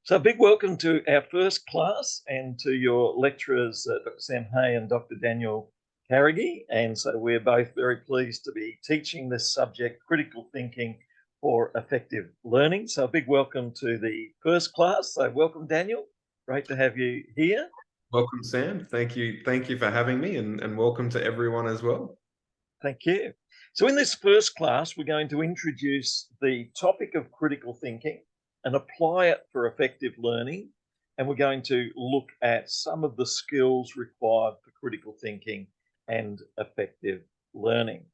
So a big welcome to our first class and to your lecturers, Dr. Sam Hay and Dr. Daniel Carrigy. And so we're both very pleased to be teaching this subject, critical thinking for effective learning. So a big welcome to the first class. So welcome, Daniel. Great to have you here. Welcome, Sam. Thank you. Thank you for having me, and welcome to everyone as well. Thank you. So in this first class, we're going to introduce the topic of critical thinking and apply it for effective learning. And we're going to look at some of the skills required for critical thinking and effective learning.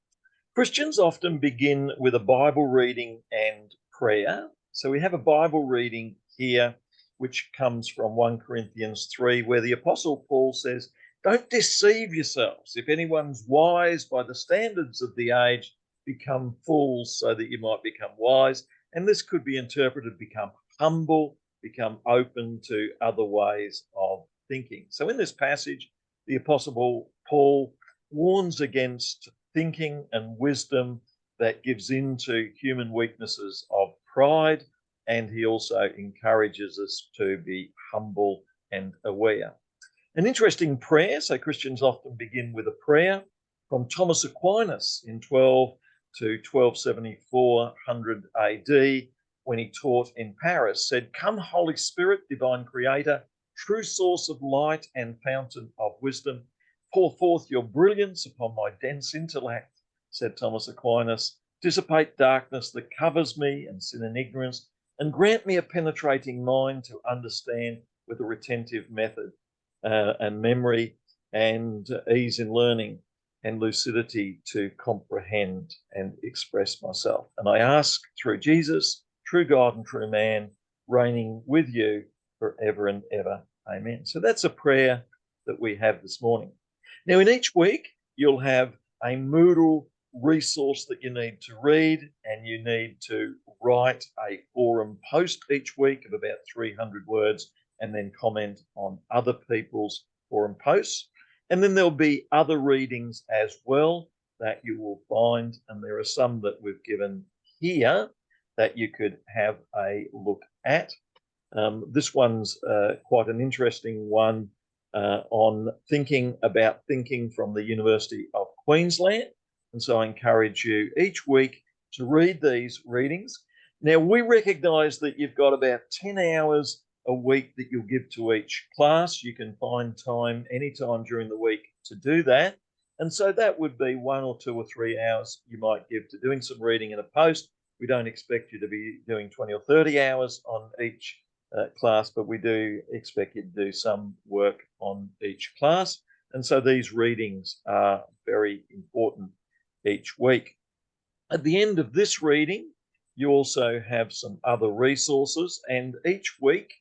Christians often begin with a Bible reading and prayer. So we have a Bible reading here, which comes from 1 Corinthians 3, where the Apostle Paul says, "Don't deceive yourselves. If anyone's wise by the standards of the age, become fools so that you might become wise." And this could be interpreted, become humble, become open to other ways of thinking. So in this passage, the Apostle Paul warns against thinking and wisdom that gives in to human weaknesses of pride, and he also encourages us to be humble and aware. An interesting prayer, so Christians often begin with a prayer from Thomas Aquinas in 12 to 1274, 100 AD, when he taught in Paris, said, "Come, Holy Spirit, divine creator, true source of light and fountain of wisdom, pour forth your brilliance upon my dense intellect," said Thomas Aquinas, "dissipate darkness that covers me and sin and ignorance, and grant me a penetrating mind to understand with a retentive method and memory and ease in learning and lucidity to comprehend and express myself. And I ask through Jesus, true God and true man, reigning with you forever and ever. Amen." So that's a prayer that we have this morning. Now, in each week, you'll have a Moodle resource that you need to read, and you need to write a forum post each week of about 300 words and then comment on other people's forum posts. And then there'll be other readings as well that you will find, and there are some that we've given here that you could have a look at. This one's quite an interesting one on thinking about thinking from the University of Queensland. And so I encourage you each week to read these readings. Now, we recognise that you've got about 10 hours a week that you'll give to each class. You can find time anytime during the week to do that. And so that would be 1 or 2 or 3 hours you might give to doing some reading in a post. We don't expect you to be doing 20 or 30 hours on each class, but we do expect you to do some work on each class. And so these readings are very important each week. At the end of this reading, you also have some other resources, and each week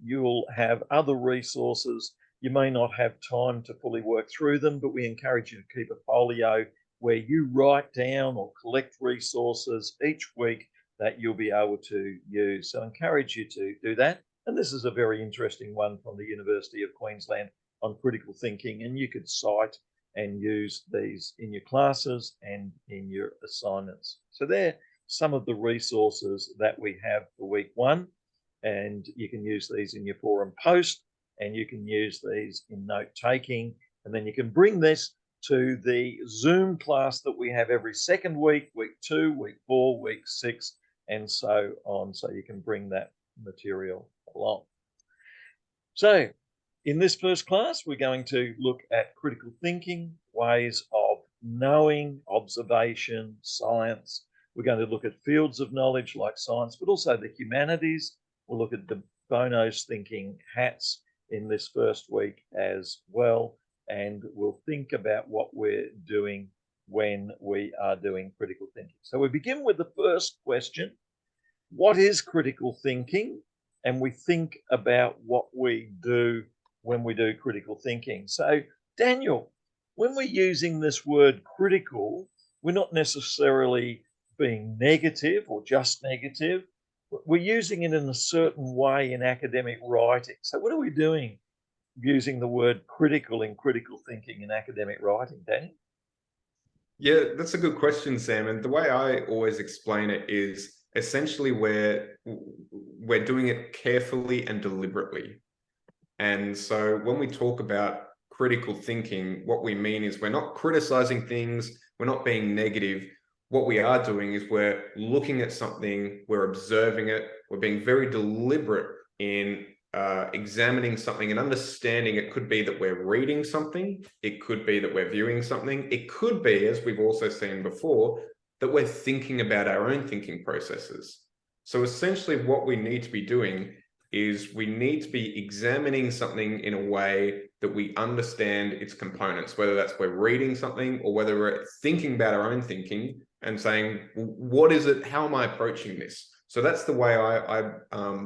you'll have other resources. You may not have time to fully work through them, but we encourage you to keep a folio where you write down or collect resources each week that you'll be able to use. So I encourage you to do that. And this is a very interesting one from the University of Queensland on critical thinking, and you could cite and use these in your classes and in your assignments. So they're some of the resources that we have for week one, and you can use these in your forum post, and you can use these in note taking, and then you can bring this to the Zoom class that we have every second week, week 2, week 4, week 6, and so on. So you can bring that material along. So in this first class, we're going to look at critical thinking, ways of knowing, observation, science. We're going to look at fields of knowledge like science, but also the humanities. We'll look at de Bono's thinking hats in this first week as well. And we'll think about what we're doing when we are doing critical thinking. So we begin with the first question. What is critical thinking? And we think about what we do when we do critical thinking. So, Daniel, when we're using this word critical, we're not necessarily being negative or just negative. We're using it in a certain way in academic writing. So what are we doing using the word critical in critical thinking in academic writing, Daniel? Yeah, that's a good question, Sam. And the way I always explain it is essentially we're doing it carefully and deliberately. And so when we talk about critical thinking, what we mean is we're not criticizing things, we're not being negative. What we are doing is we're looking at something, we're observing it, we're being very deliberate in examining something and understanding. It could be that we're reading something, it could be that we're viewing something, it could be, as we've also seen before, that we're thinking about our own thinking processes. So essentially what we need to be doing is we need to be examining something in a way that we understand its components, whether that's we're reading something or whether we're thinking about our own thinking and saying, what is it? How am I approaching this? So that's the way I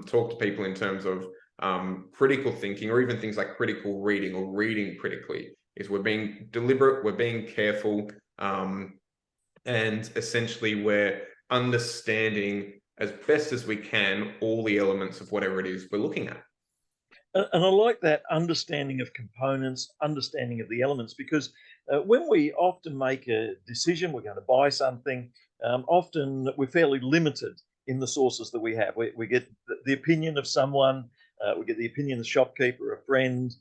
talk to people in terms of critical thinking, or even things like critical reading or reading critically, is we're being deliberate, we're being careful, and essentially we're understanding as best as we can all the elements of whatever it is we're looking at. And I like that understanding of components, understanding of the elements, because when we often make a decision, we're going to buy something, often we're fairly limited in the sources that we have. We get the opinion of someone, we get the opinion of the shopkeeper, a friend,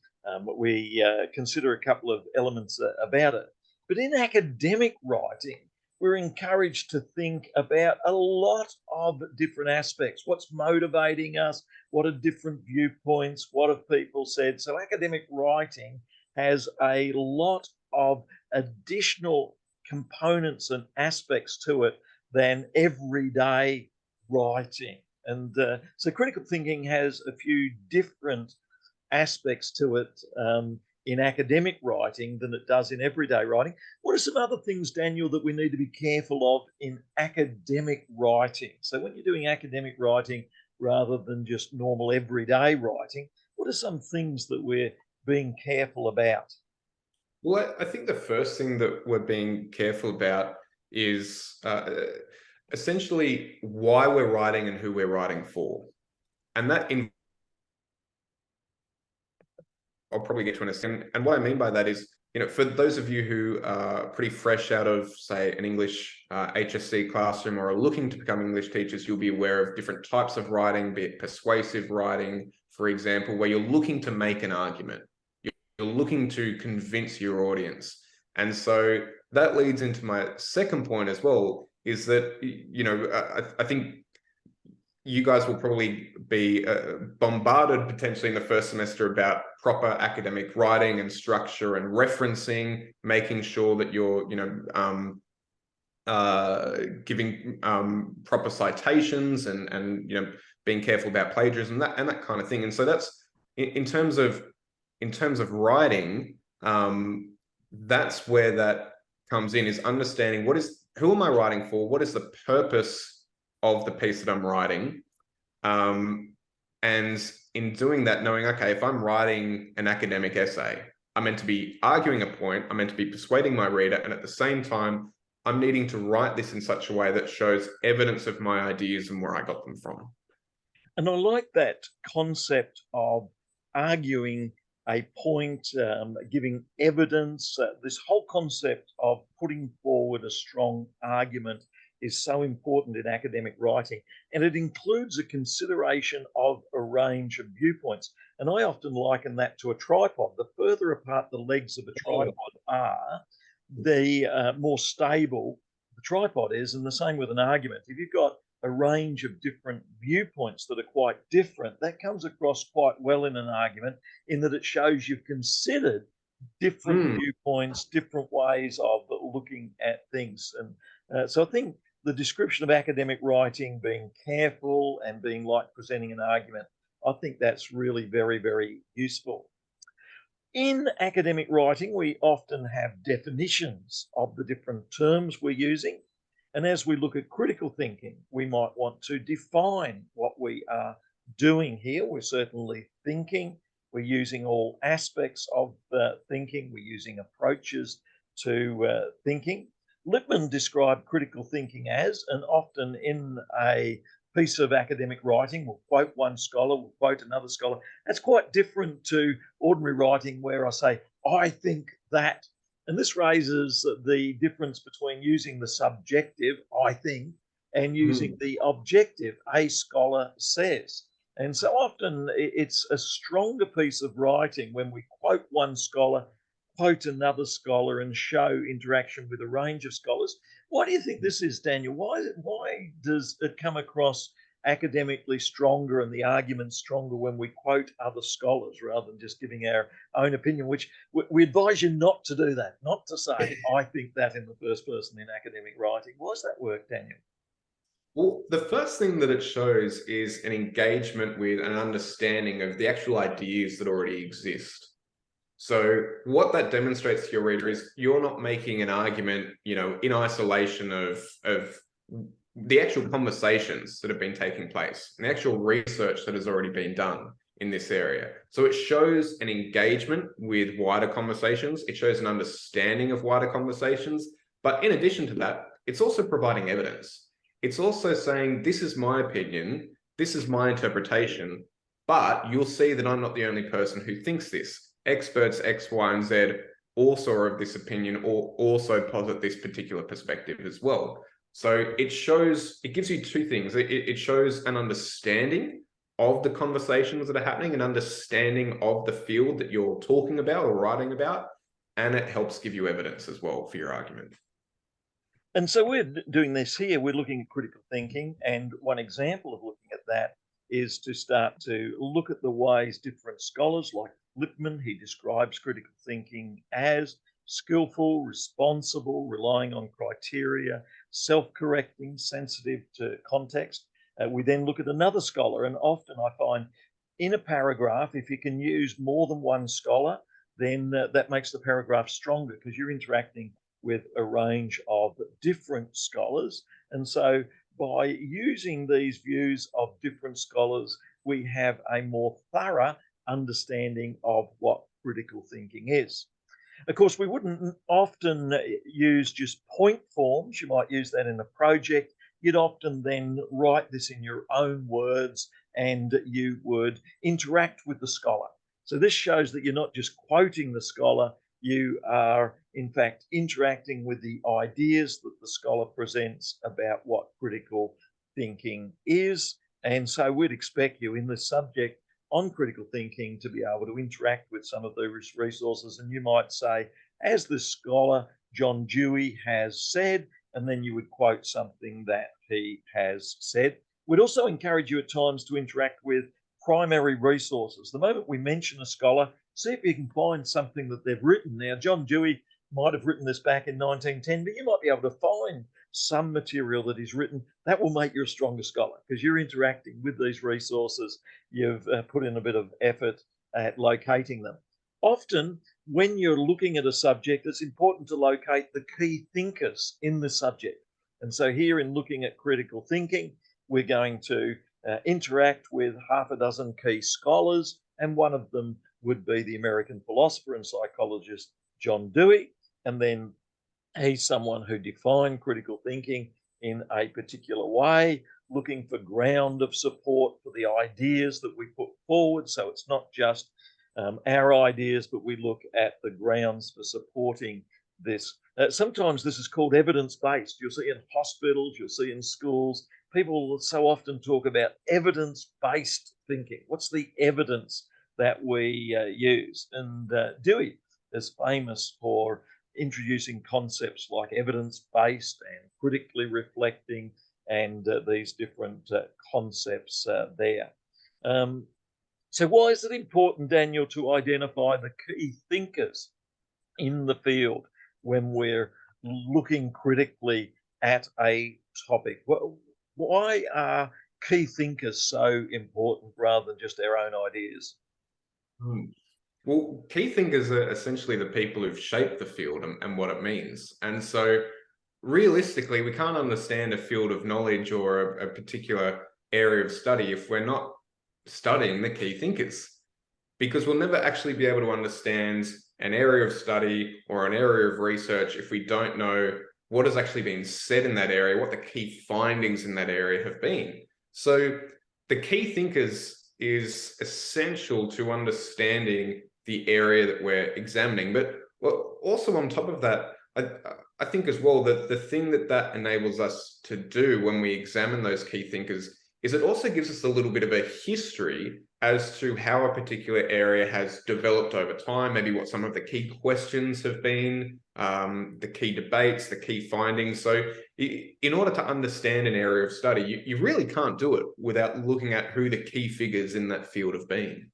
we consider a couple of elements about it. But in academic writing, we're encouraged to think about a lot of different aspects. What's motivating us? What are different viewpoints? What have people said? So academic writing has a lot of additional components and aspects to it than everyday writing. And so critical thinking has a few different aspects to it in academic writing than it does in everyday writing. What are some other things, Daniel, that we need to be careful of in academic writing? So when you're doing academic writing rather than just normal everyday writing, what are some things that we're being careful about? Well, I think the first thing that we're being careful about is essentially why we're writing and who we're writing for. And that I'll probably get to in a second. And what I mean by that is, for those of you who are pretty fresh out of, say, an English HSC classroom or are looking to become English teachers, you'll be aware of different types of writing, be it persuasive writing, for example, where you're looking to make an argument. You're looking to convince your audience. And so that leads into my second point as well, is that, I think you guys will probably be bombarded potentially in the first semester about proper academic writing and structure and referencing, making sure that you're, giving proper citations and being careful about plagiarism and that kind of thing. And so that's in terms of writing, that's where that comes in, is understanding who am I writing for? What is the purpose of the piece that I'm writing? And in doing that, knowing, okay, if I'm writing an academic essay, I'm meant to be arguing a point, I'm meant to be persuading my reader, and at the same time, I'm needing to write this in such a way that shows evidence of my ideas and where I got them from. And I like that concept of arguing a point, giving evidence. This whole concept of putting forward a strong argument is so important in academic writing, and it includes a consideration of a range of viewpoints. And I often liken that to a tripod. The further apart the legs of a tripod are, the more stable the tripod is, and the same with an argument. If you've got a range of different viewpoints that are quite different, that comes across quite well in an argument, in that it shows you've considered different viewpoints, different ways of looking at things. And so I think the description of academic writing, being careful and being like presenting an argument, I think that's really very, very useful. In academic writing, we often have definitions of the different terms we're using. And as we look at critical thinking, we might want to define what we are doing here. We're certainly thinking, we're using all aspects of thinking, we're using approaches to thinking. Lippmann described critical thinking as, and often in a piece of academic writing, we'll quote one scholar, we'll quote another scholar. That's quite different to ordinary writing where I say, I think that. And this raises the difference between using the subjective, I think, and using the objective, a scholar says. And so often it's a stronger piece of writing when we quote one scholar, quote another scholar, and show interaction with a range of scholars. Why do you think this is, Daniel? Why does it come across academically stronger and the argument stronger when we quote other scholars rather than just giving our own opinion, which we advise you not to do that, not to say, I think that in the first person in academic writing. Why does that work, Daniel? Well, the first thing that it shows is an engagement with an understanding of the actual ideas that already exist. So what that demonstrates to your reader is you're not making an argument, in isolation of the actual conversations that have been taking place and the actual research that has already been done in this area. So it shows an engagement with wider conversations. It shows an understanding of wider conversations. But in addition to that, it's also providing evidence. It's also saying, this is my opinion, this is my interpretation, but you'll see that I'm not the only person who thinks this. Experts X, Y, and Z also are of this opinion or also posit this particular perspective as well. So it gives you two things. It shows an understanding of the conversations that are happening, an understanding of the field that you're talking about or writing about, and it helps give you evidence as well for your argument. And so we're doing this here. We're looking at critical thinking. And one example of looking at that is to start to look at the ways different scholars, like Lippmann, he describes critical thinking as skillful, responsible, relying on criteria, self-correcting, sensitive to context. We then look at another scholar, and often I find in a paragraph, if you can use more than one scholar, then that makes the paragraph stronger because you're interacting with a range of different scholars. And so by using these views of different scholars, we have a more thorough understanding of what critical thinking is. Of course, we wouldn't often use just point forms. You might use that in a project. You'd often then write this in your own words and you would interact with the scholar. So this shows that you're not just quoting the scholar, you are in fact interacting with the ideas that the scholar presents about what critical thinking is. And so we'd expect you in the subject on critical thinking to be able to interact with some of those resources. And you might say, as the scholar John Dewey has said, and then you would quote something that he has said. We'd also encourage you at times to interact with primary resources. The moment we mention a scholar, see if you can find something that they've written. Now, John Dewey might have written this back in 1910, but you might be able to find some material that he's written. That will make you a stronger scholar because you're interacting with these resources. You've put in a bit of effort at locating them. Often, when you're looking at a subject, it's important to locate the key thinkers in the subject. And so here in looking at critical thinking, we're going to interact with half a dozen key scholars, and one of them would be the American philosopher and psychologist John Dewey. And then he's someone who defined critical thinking in a particular way, looking for ground of support for the ideas that we put forward. So it's not just our ideas, but we look at the grounds for supporting this. Sometimes this is called evidence-based. You'll see in hospitals, you'll see in schools, people so often talk about evidence-based thinking. What's the evidence that we use? And Dewey is famous for introducing concepts like evidence-based and critically reflecting and these different concepts there. So why is it important, Daniel, to identify the key thinkers in the field when we're looking critically at a topic? Why are key thinkers so important rather than just our own ideas? Well, key thinkers are essentially the people who've shaped the field and what it means. And so realistically, we can't understand a field of knowledge or a particular area of study if we're not studying the key thinkers, because we'll never actually be able to understand an area of study or an area of research if we don't know what has actually been said in that area, what the key findings in that area have been. So the key thinkers is essential to understanding the area that we're examining. But also on top of that, I, I think as well that the thing that enables us to do when we examine those key thinkers is it also gives us a little bit of a history as to how a particular area has developed over time, maybe what some of the key questions have been, the key debates, the key findings. So in order to understand an area of study, you really can't do it without looking at who the key figures in that field have been.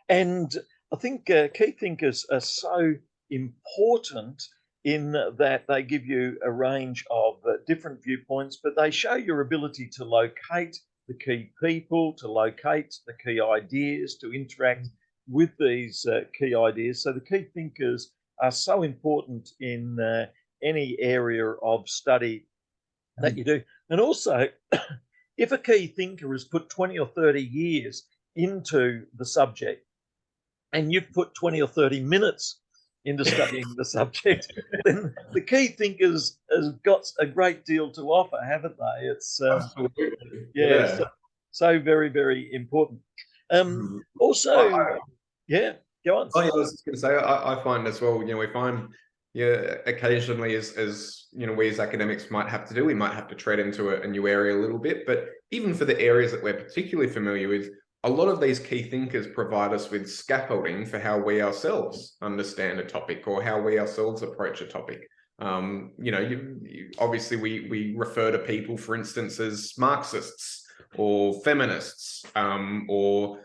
And I think key thinkers are so important in that they give you a range of different viewpoints, but they show your ability to locate the key people, to locate the key ideas, to interact with these key ideas. So the key thinkers are so important in any area of study that you do. And also, if a key thinker has put 20 or 30 years into the subject, and you've put 20 or 30 minutes into studying the subject, then the key thinkers has got a great deal to offer, haven't they? It's Absolutely. yeah, Yeah. so very, very important. Mhm. Also, yeah, go on. Oh, yeah, I was just going to say, I find as well, we find, yeah, occasionally as we as academics might have to do, we might have to tread into a new area a little bit, but even for the areas that we're particularly familiar with, a lot of these key thinkers provide us with scaffolding for how we ourselves understand a topic or how we ourselves approach a topic. Obviously we refer to people, for instance, as Marxists or feminists, or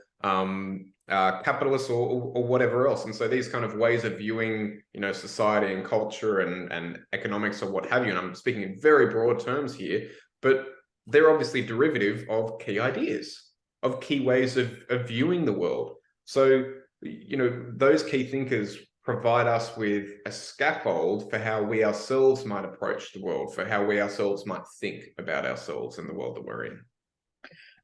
capitalists or whatever else. And so these kind of ways of viewing, society and culture and economics or what have you, and I'm speaking in very broad terms here, but they're obviously derivative of key ideas, of key ways of viewing the world. So, those key thinkers provide us with a scaffold for how we ourselves might approach the world, for how we ourselves might think about ourselves and the world that we're in.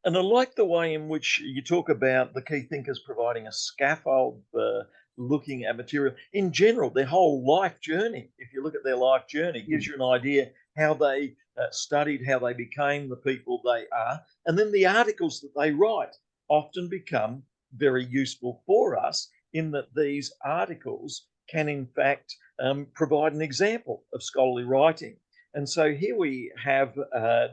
And I like the way in which you talk about the key thinkers providing a scaffold for looking at material. In general, their whole life journey, if you look at their life journey, gives you an idea how they studied, how they became the people they are. And then the articles that they write often become very useful for us in that these articles can, in fact, provide an example of scholarly writing. And so here we have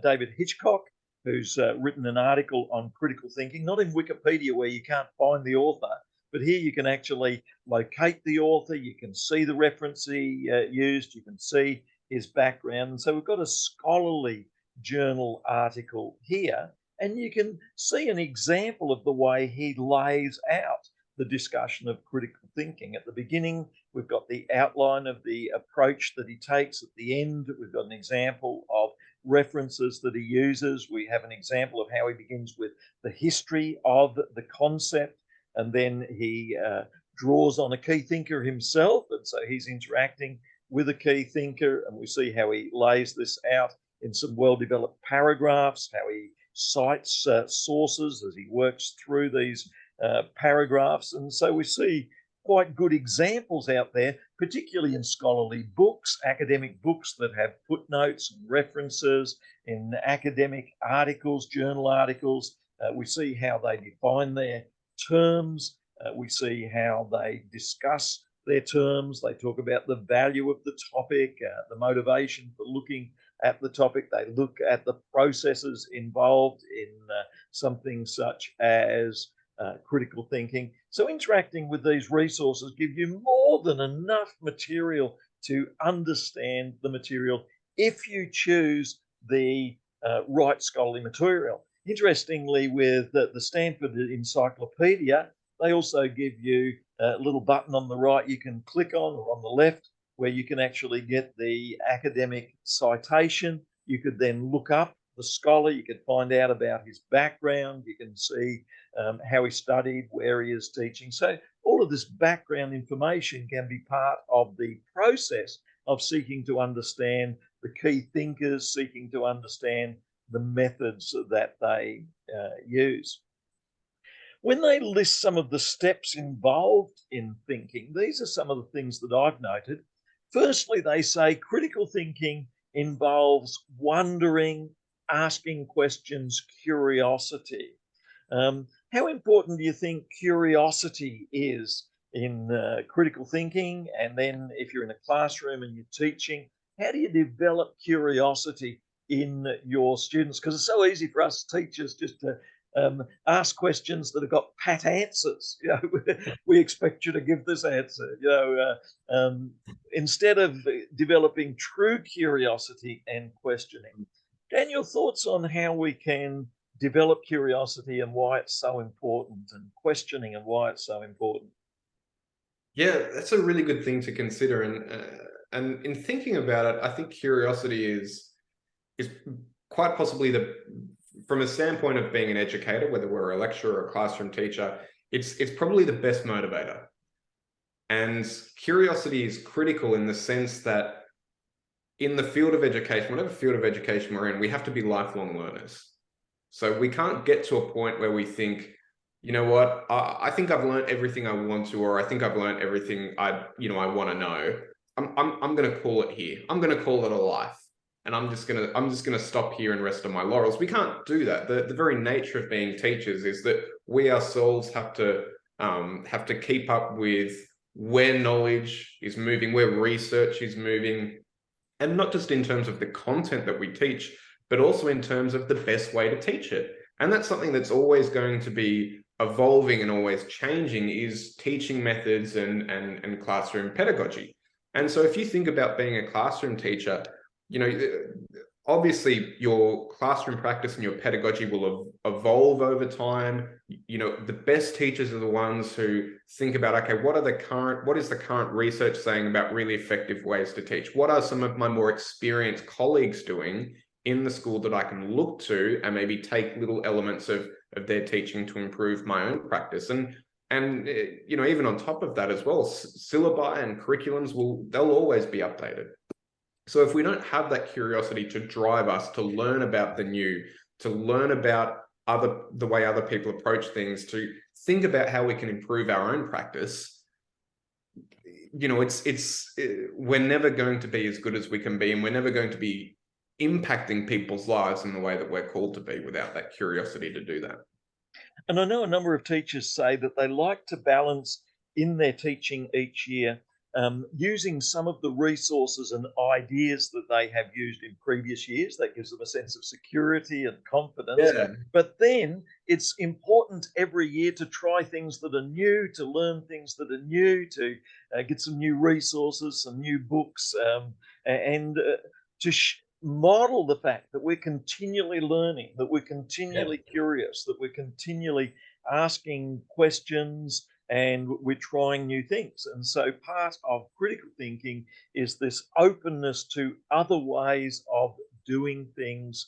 David Hitchcock, who's written an article on critical thinking, not in Wikipedia where you can't find the author, but here you can actually locate the author, you can see the reference he used, you can see his background. And so we've got a scholarly journal article here, and you can see an example of the way he lays out the discussion of critical thinking. At the beginning, we've got the outline of the approach that he takes. At the end, we've got an example of references that he uses. We have an example of how he begins with the history of the concept, and then he draws on a key thinker himself, and so he's interacting with a key thinker, and we see how he lays this out in some well-developed paragraphs, how he cites sources as he works through these paragraphs. And so we see quite good examples out there, particularly in scholarly books, academic books that have footnotes and references, in academic articles, journal articles. We see how they define their terms. We see how they discuss their terms. They talk about the value of the topic, the motivation for looking at the topic. They look at the processes involved in something such as critical thinking. So interacting with these resources give you more than enough material to understand the material if you choose the right scholarly material. Interestingly, with the Stanford Encyclopedia, they also give you a little button on the right you can click on, or on the left, where you can actually get the academic citation. You could then look up the scholar, you could find out about his background, you can see how he studied, where he is teaching. So all of this background information can be part of the process of seeking to understand the key thinkers, seeking to understand the methods that they use. When they list some of the steps involved in thinking, these are some of the things that I've noted. Firstly, they say critical thinking involves wondering, asking questions, curiosity. How important do you think curiosity is in critical thinking, and then if you're in a classroom and you're teaching, how do you develop curiosity in your students? Because it's so easy for us teachers just to ask questions that have got pat answers. You know, we expect you to give this answer. You know, instead of developing true curiosity and questioning. Daniel, thoughts on how we can develop curiosity and why it's so important, and questioning and why it's so important? Yeah, that's a really good thing to consider. And in thinking about it, I think curiosity is quite possibly from a standpoint of being an educator, whether we're a lecturer or a classroom teacher, it's probably the best motivator. And curiosity is critical in the sense that in the field of education, whatever field of education we're in, we have to be lifelong learners. So we can't get to a point where we think, you know what, I think I've learned everything I want to, or I think I've learned everything I want to know. I'm going to call it here. I'm going to call it a life, and I'm just gonna stop here and rest on my laurels. We can't do that. The very nature of being teachers is that we ourselves have to keep up with where knowledge is moving, where research is moving, and not just in terms of the content that we teach, but also in terms of the best way to teach it. And that's something that's always going to be evolving and always changing, is teaching methods and classroom pedagogy. And so if you think about being a classroom teacher, obviously your classroom practice and your pedagogy will evolve over time. The best teachers are the ones who think about, okay, what is the current research saying about really effective ways to teach? What are some of my more experienced colleagues doing in the school that I can look to and maybe take little elements of their teaching to improve my own practice? And even on top of that as well, syllabi and curriculums they'll always be updated. So if we don't have that curiosity to drive us to learn about the new, to learn about the way other people approach things, to think about how we can improve our own practice, we're never going to be as good as we can be, and we're never going to be impacting people's lives in the way that we're called to be without that curiosity to do that. And I know a number of teachers say that they like to balance in their teaching each year using some of the resources and ideas that they have used in previous years. That gives them a sense of security and confidence. Yeah. But then it's important every year to try things that are new, to learn things that are new, to get some new resources, some new books, and to model the fact that we're continually learning, that we're continually curious, that we're continually asking questions, and we're trying new things. And so part of critical thinking is this openness to other ways of doing things,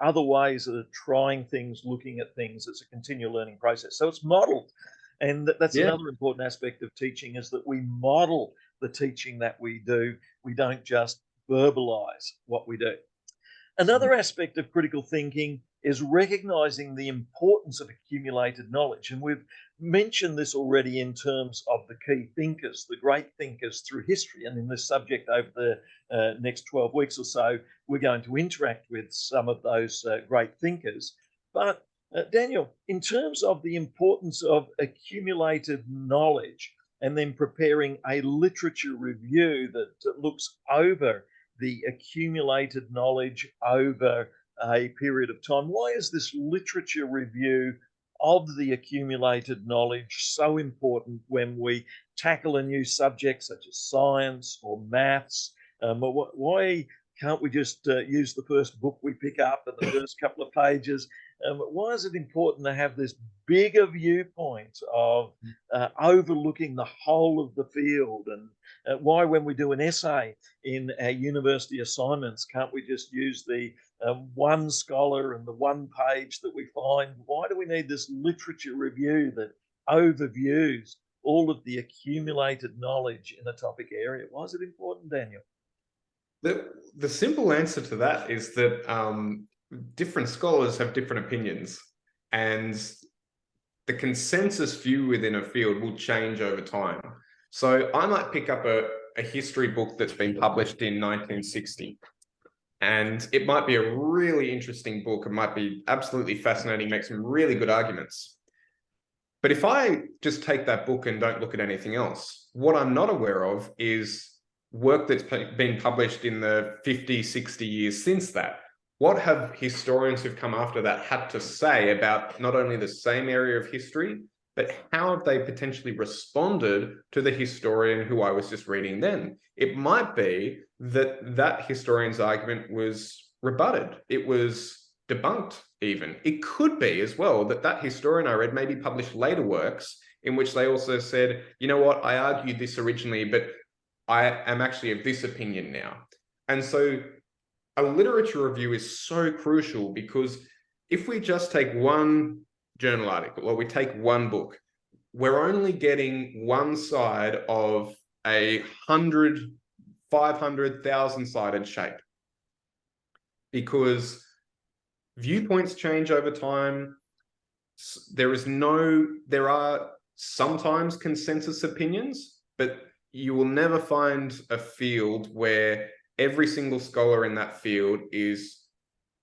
other ways of trying things, looking at things. It's a continual learning process. So it's modeled. And that's another important aspect of teaching, is that we model the teaching that we do. We don't just verbalize what we do. Another aspect of critical thinking is recognizing the importance of accumulated knowledge. And we've mentioned this already in terms of the key thinkers, the great thinkers through history. And in this subject over the next 12 weeks or so, we're going to interact with some of those great thinkers. But Daniel, in terms of the importance of accumulated knowledge and then preparing a literature review that looks over the accumulated knowledge over a period of time, why is this literature review of the accumulated knowledge so important when we tackle a new subject such as science or maths? Why can't we just use the first book we pick up and the first couple of pages? Why is it important to have this bigger viewpoint of overlooking the whole of the field? And why, when we do an essay in our university assignments, can't we just use the one scholar and the one page that we find? Why do we need this literature review that overviews all of the accumulated knowledge in a topic area? Why is it important, Daniel? The simple answer to that is that different scholars have different opinions, and the consensus view within a field will change over time. So I might pick up a history book that's been published in 1960, and it might be a really interesting book. It might be absolutely fascinating, make some really good arguments. But if I just take that book and don't look at anything else, what I'm not aware of is work that's been published in the 50, 60 years since that. What have historians who've come after that had to say about not only the same area of history, but how have they potentially responded to the historian who I was just reading then? It might be that that historian's argument was rebutted. It was debunked even. It could be as well that that historian I read maybe published later works in which they also said, you know what, I argued this originally, but I am actually of this opinion now. And so a literature review is so crucial, because if we just take one journal article or we take one book, we're only getting one side of a 100, 500,000 sided shape, because viewpoints change over time. There are sometimes consensus opinions, but you will never find a field where every single scholar in that field is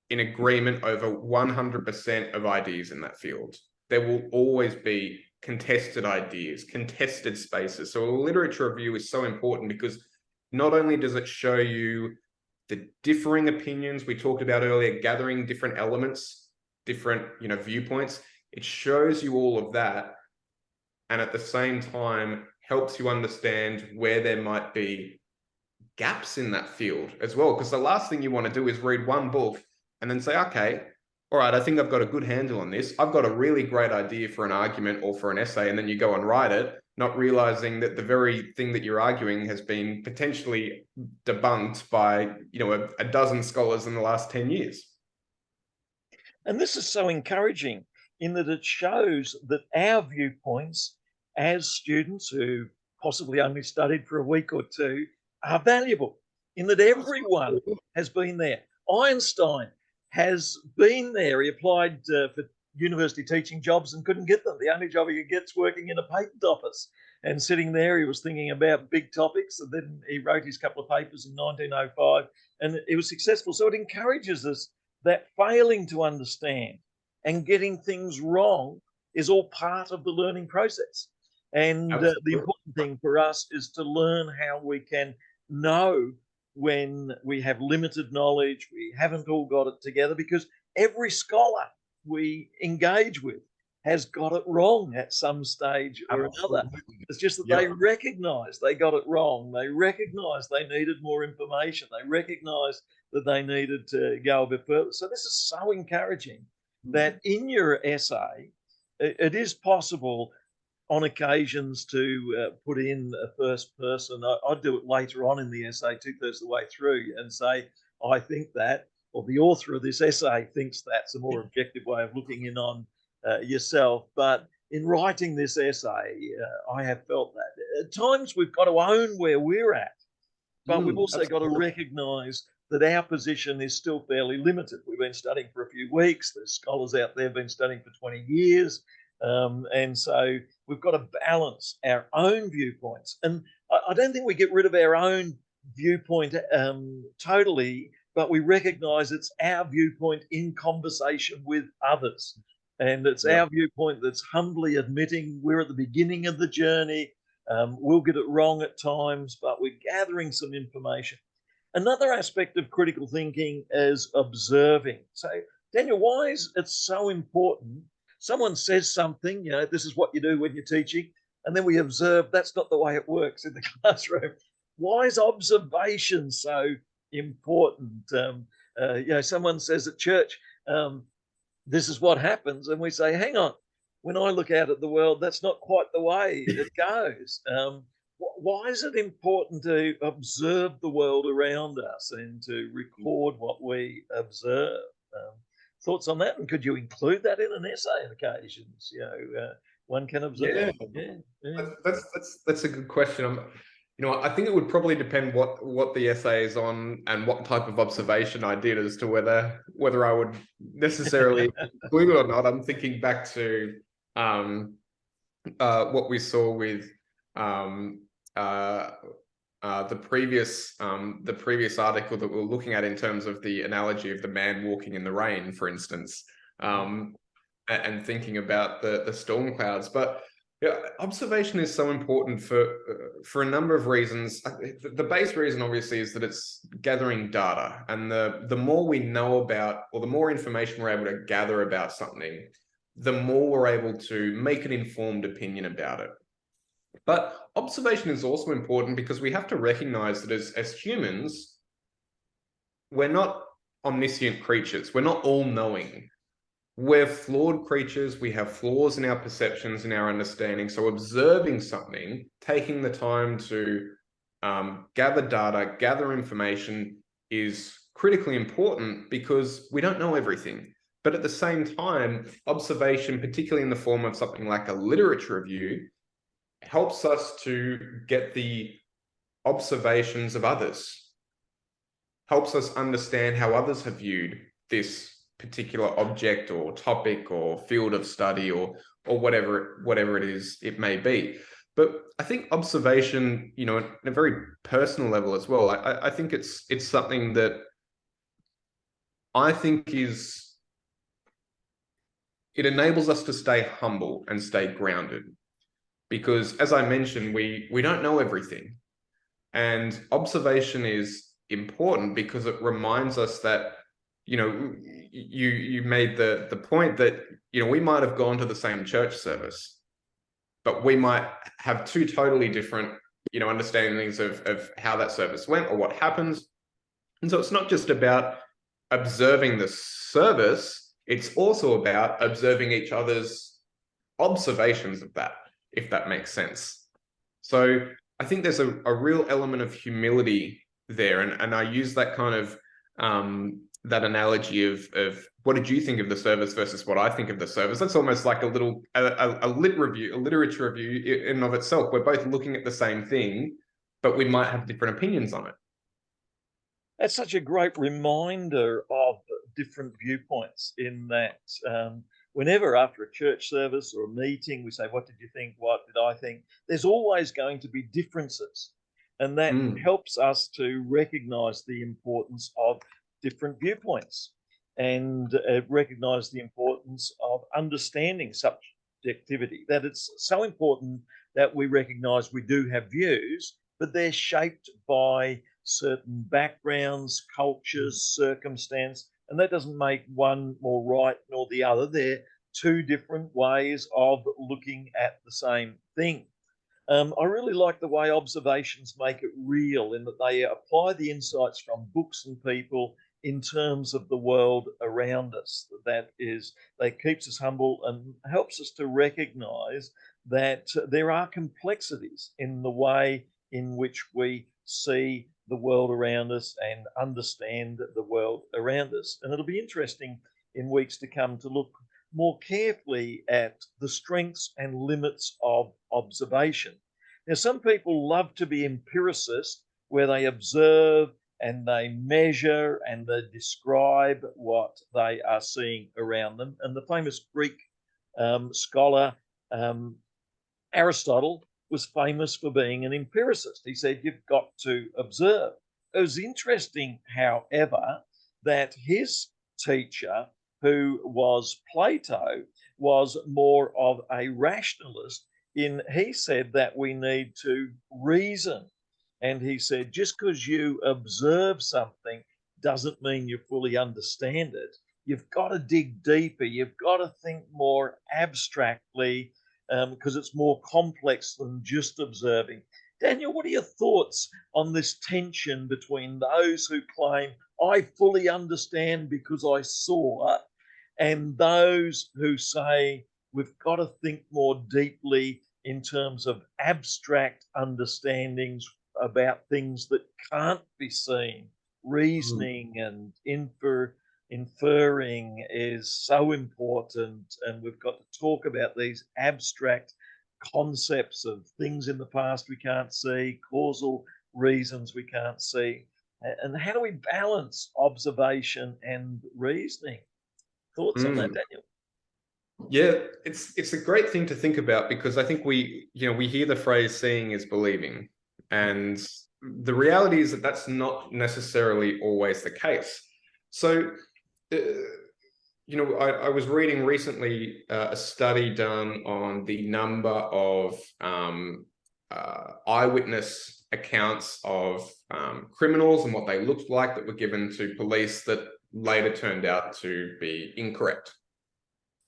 in agreement over 100% of ideas in that field. There will always be contested ideas, contested spaces. So a literature review is so important, because not only does it show you the differing opinions we talked about earlier, gathering different elements, different viewpoints, it shows you all of that, and at the same time helps you understand where there might be gaps in that field as well. Because the last thing you want to do is read one book and then say, okay, all right, I think I've got a good handle on this. I've got a really great idea for an argument or for an essay, and then you go and write it, not realizing that the very thing that you're arguing has been potentially debunked by a dozen scholars in the last 10 years. And this is so encouraging in that it shows that our viewpoints as students who possibly only studied for a week or two are valuable, in that everyone has been there. Einstein has been there. He applied for university teaching jobs and couldn't get them. The only job he could get is working in a patent office. And sitting there, he was thinking about big topics. And then he wrote his couple of papers in 1905, and he was successful. So it encourages us that failing to understand and getting things wrong is all part of the learning process. And the important thing for us is to learn how we can know when we have limited knowledge, we haven't all got it together, because every scholar we engage with has got it wrong at some stage or another. It's just that they recognize they got it wrong. They recognize they needed more information. They recognize that they needed to go a bit further. So this is so encouraging that in your essay, it is possible on occasions to put in a first person. I do it later on in the essay, 2/3 of the way through, and say, I think that, or the author of this essay thinks that's a more objective way of looking in on yourself. But in writing this essay, I have felt that at times we've got to own where we're at, but we've also got to recognize that our position is still fairly limited. We've been studying for a few weeks. There's scholars out there who've been studying for 20 years. And so we've got to balance our own viewpoints. And I don't think we get rid of our own viewpoint totally, but we recognize it's our viewpoint in conversation with others. And it's our viewpoint that's humbly admitting we're at the beginning of the journey. We'll get it wrong at times, but we're gathering some information. Another aspect of critical thinking is observing. So, Daniel, why is it so important? Someone says something, this is what you do when you're teaching, and then we observe that's not the way it works in the classroom. Why is observation so important? Someone says at church, this is what happens, and we say, hang on, when I look out at the world, that's not quite the way it goes. Why is it important to observe the world around us and to record what we observe? Thoughts on that? And could you include that in an essay on occasions? One can observe. That's a good question. I think it would probably depend what the essay is on and what type of observation I did as to whether I would necessarily include it or not. I'm thinking back to what we saw with the previous article that we were looking at in terms of the analogy of the man walking in the rain, for instance. and thinking about the storm clouds. But yeah, observation is so important for a number of reasons. The base reason, obviously, is that it's gathering data, and the more we know about, or the more information we're able to gather about something, the more we're able to make an informed opinion about it. But observation is also important because we have to recognize that as humans, we're not omniscient creatures. We're not all-knowing. We're flawed creatures. We have flaws in our perceptions and our understanding. So observing something, taking the time to gather data, gather information is critically important because we don't know everything. But at the same time, observation, particularly in the form of something like a literature review, helps us to get the observations of others, helps us understand how others have viewed this particular object or topic or field of study or whatever it is it may be. But I think observation, you know, at a very personal level as well, I think it's something that I think it enables us to stay humble and stay grounded. Because as I mentioned, we don't know everything. And observation is important because it reminds us that, you know, you made the point that, you know, we might have gone to the same church service, but we might have two totally different, you know, understandings of how that service went or what happens. And so it's not just about observing the service, it's also about observing each other's observations of that, if that makes sense. So I think there's a real element of humility there. And I use that kind of that analogy of what did you think of the service versus what I think of the service. That's almost like a literature review in and of itself. We're both looking at the same thing, but we might have different opinions on it. That's such a great reminder of different viewpoints in that whenever after a church service or a meeting, we say, what did you think? What did I think? There's always going to be differences. And that helps us to recognize the importance of different viewpoints and recognize the importance of understanding subjectivity, that it's so important that we recognize we do have views, but they're shaped by certain backgrounds, cultures, circumstance, and that doesn't make one more right nor the other. They're two different ways of looking at the same thing. I really like the way observations make it real in that they apply the insights from books and people in terms of the world around us. That is, they keeps us humble and helps us to recognize that there are complexities in the way in which we see the world around us and understand the world around us. And it'll be interesting in weeks to come to look more carefully at the strengths and limits of observation. Now, some people love to be empiricists, where they observe and they measure and they describe what they are seeing around them. And the famous Greek scholar Aristotle was famous for being an empiricist. He said, you've got to observe. It was interesting, however, that his teacher, who was Plato, was more of a rationalist. He said that we need to reason. And he said, just because you observe something doesn't mean you fully understand it. You've got to dig deeper. You've got to think more abstractly because it's more complex than just observing. Daniel, what are your thoughts on this tension between those who claim, I fully understand because I saw, and those who say, we've got to think more deeply in terms of abstract understandings about things that can't be seen? Reasoning and inferring is so important, and we've got to talk about these abstract concepts of things in the past we can't see, causal reasons we can't see, and how do we balance observation and reasoning? Thoughts on that, Daniel? Yeah, it's a great thing to think about because I think we hear the phrase seeing is believing, and the reality is that that's not necessarily always the case. So I was reading recently a study done on the number of eyewitness accounts of criminals and what they looked like that were given to police that later turned out to be incorrect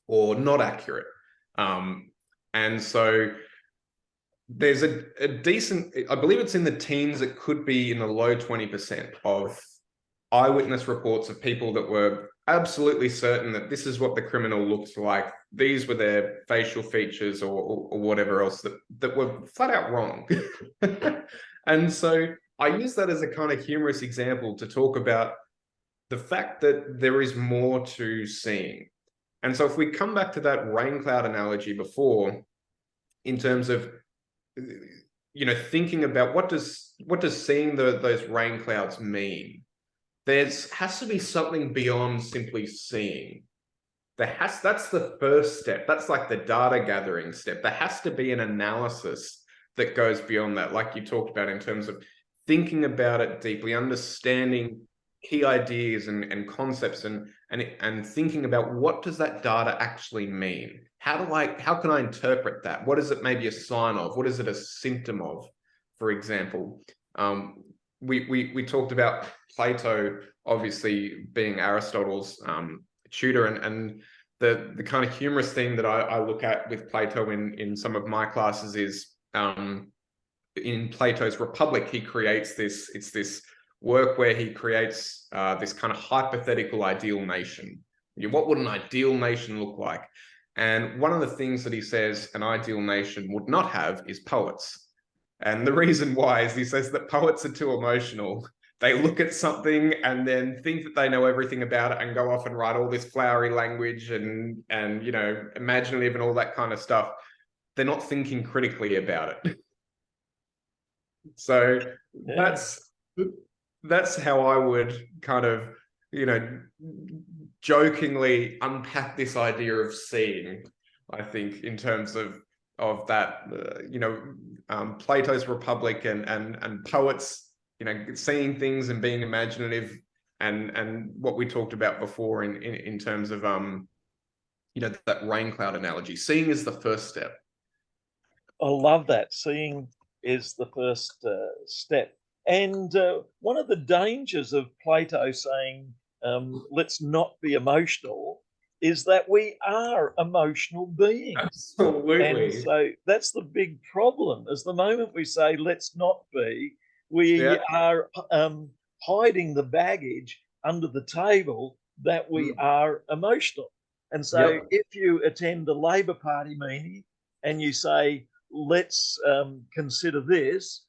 or not accurate. And so there's a decent, I believe it's in the teens, it could be in the low 20% of eyewitness reports of people that were absolutely certain that this is what the criminal looks like. These were their facial features or whatever else that were flat out wrong. And so I use that as a kind of humorous example to talk about the fact that there is more to seeing. And so if we come back to that rain cloud analogy before, in terms of thinking about what does seeing those rain clouds mean, has to be something beyond simply seeing. That's the first step. That's like the data gathering step. There has to be an analysis that goes beyond that, like you talked about, in terms of thinking about it deeply, understanding key ideas and concepts, and thinking about what does that data actually mean? How can I interpret that? What is it maybe a sign of? What is it a symptom of? For example, we talked about Plato obviously being Aristotle's tutor, and the kind of humorous thing that I look at with Plato in some of my classes is in Plato's Republic, he creates this work where he creates this kind of hypothetical ideal nation. What would an ideal nation look like? And one of the things that he says an ideal nation would not have is poets. And the reason why is he says that poets are too emotional. They look at something and then think that they know everything about it and go off and write all this flowery language and imaginative and all that kind of stuff. They're not thinking critically about it. So that's how I would kind of, jokingly unpack this idea of seeing, I think, in terms of that, Plato's Republic and poets, seeing things and being imaginative, and what we talked about before in terms of, that rain cloud analogy. Seeing is the first step. I love that. Seeing is the first step. And one of the dangers of Plato saying, let's not be emotional, is that we are emotional beings. Absolutely. And so that's the big problem, is the moment we say, let's not be, we are hiding the baggage under the table that we are emotional. And so if you attend a Labor Party meeting and you say, let's consider this,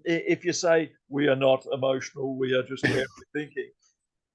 if you say, we are not emotional, we are just carefully thinking,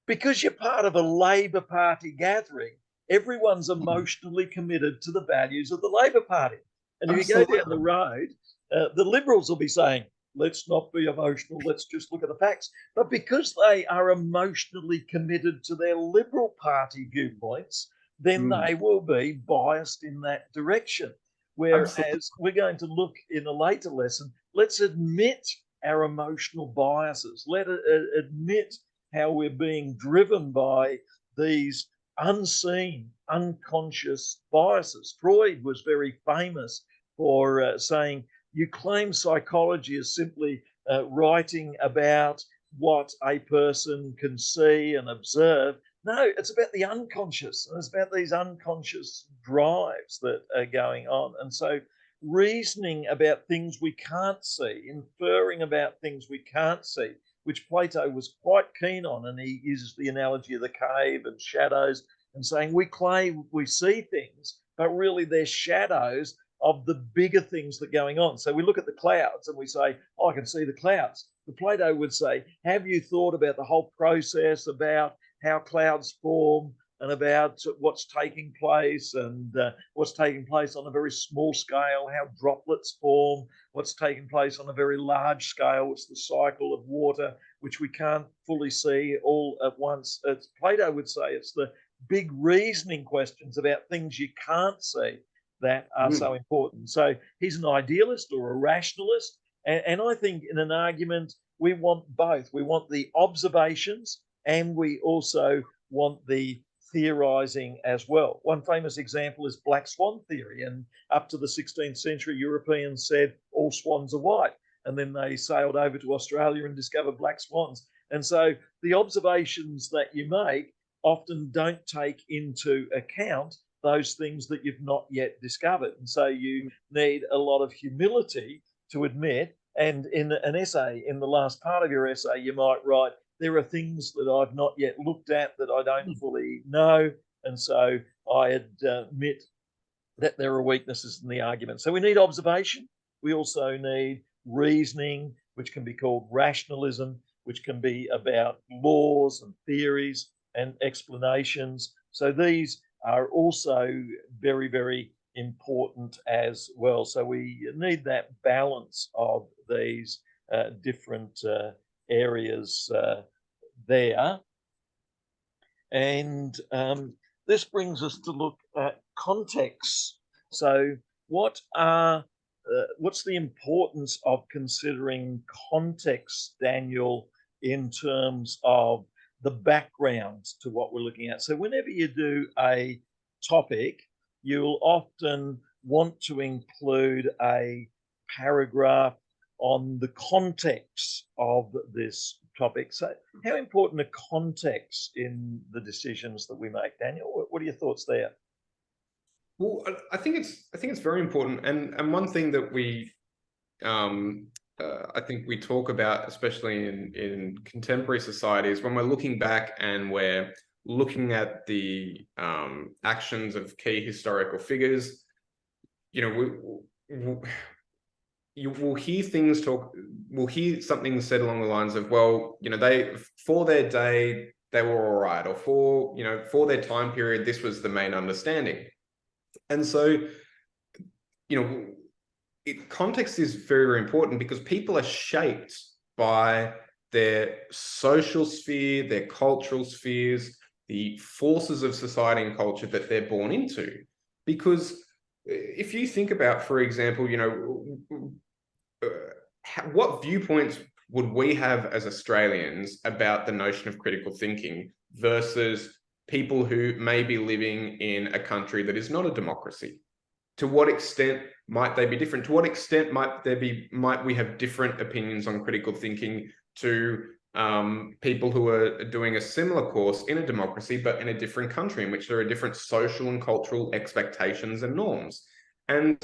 because you're part of a Labor Party gathering, everyone's emotionally committed to the values of the Labor Party. And if you go down the road, the Liberals will be saying, let's not be emotional, let's just look at the facts. But because they are emotionally committed to their Liberal Party viewpoints, then they will be biased in that direction. Whereas we're going to look in a later lesson, let's admit our emotional biases. Let it admit how we're being driven by these unseen, unconscious biases. Freud was very famous for saying, you claim psychology is simply writing about what a person can see and observe. No, it's about the unconscious, and it's about these unconscious drives that are going on. And so reasoning about things we can't see, inferring about things we can't see, which Plato was quite keen on, and he uses the analogy of the cave and shadows, and saying we claim we see things, but really they're shadows of the bigger things that are going on. So we look at the clouds and we say, oh, I can see the clouds. But Plato would say, have you thought about the whole process about how clouds form and about what's taking place, and what's taking place on a very small scale, how droplets form, what's taking place on a very large scale, what's the cycle of water, which we can't fully see all at once. Plato would say it's the big reasoning questions about things you can't see that are so important. So he's an idealist or a rationalist. And I think in an argument, we want both. We want the observations and we also want the theorizing as well. One famous example is black swan theory. And up to the 16th century, Europeans said all swans are white. And then they sailed over to Australia and discovered black swans. And so the observations that you make often don't take into account those things that you've not yet discovered. And so you need a lot of humility to admit. And in an essay, in the last part of your essay, you might write, there are things that I've not yet looked at that I don't fully know. And so I admit that there are weaknesses in the argument. So we need observation. We also need reasoning, which can be called rationalism, which can be about laws and theories and explanations. So these are also very, very important as well. So we need that balance of these different areas there. And this brings us to look at context. So what's the importance of considering context, Daniel, in terms of the background to what we're looking at? So whenever you do a topic, you'll often want to include a paragraph on the context of this topic. So how important are context in the decisions that we make, Daniel? What are your thoughts there? Well, I think it's very important, and one thing that we I think we talk about, especially in contemporary societies, when we're looking back and we're looking at the actions of key historical figures, you know, we'll hear things we'll hear something said along the lines of, well, you know, for their day they were all right, or for their time period this was the main understanding. And so, you know, context is very, very important, because people are shaped by their social sphere, their cultural spheres, the forces of society and culture that they're born into. Because if you think about, for example, you know, what viewpoints would we have as Australians about the notion of critical thinking versus people who may be living in a country that is not a democracy? To what extent might they be different? To what extent might we have different opinions on critical thinking to people who are doing a similar course in a democracy, but in a different country in which there are different social and cultural expectations and norms? And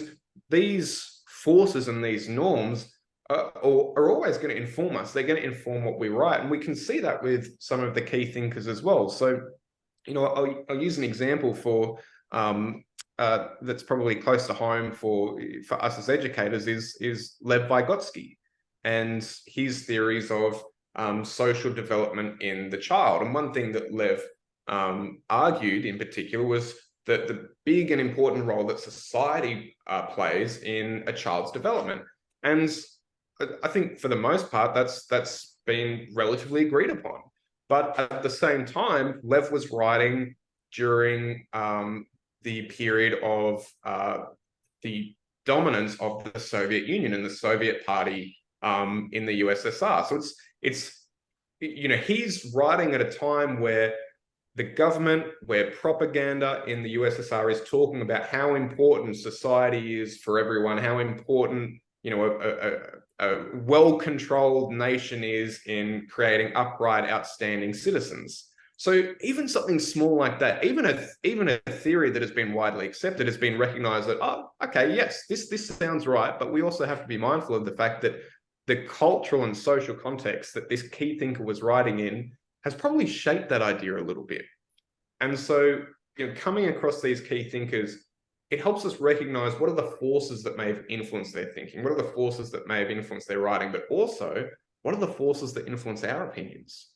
these forces and these norms are always going to inform us. They're going to inform what we write. And we can see that with some of the key thinkers as well. So, you know, I'll use an example for that's probably close to home for us as educators is Lev Vygotsky and his theories of social development in the child. And one thing that Lev argued in particular was that the big and important role that society plays in a child's development. And I think for the most part, that's been relatively agreed upon. But at the same time, Lev was writing during the period of the dominance of the Soviet Union and the Soviet Party in the USSR. So it's you know, he's writing at a time where the government, where propaganda in the USSR is talking about how important society is for everyone, how important, you know, a well-controlled nation is in creating upright, outstanding citizens. So even something small like that, even a theory that has been widely accepted, has been recognized that, oh, okay, yes, this sounds right, but we also have to be mindful of the fact that the cultural and social context that this key thinker was writing in has probably shaped that idea a little bit. And so, you know, coming across these key thinkers, it helps us recognize what are the forces that may have influenced their thinking, what are the forces that may have influenced their writing, but also what are the forces that influence our opinions.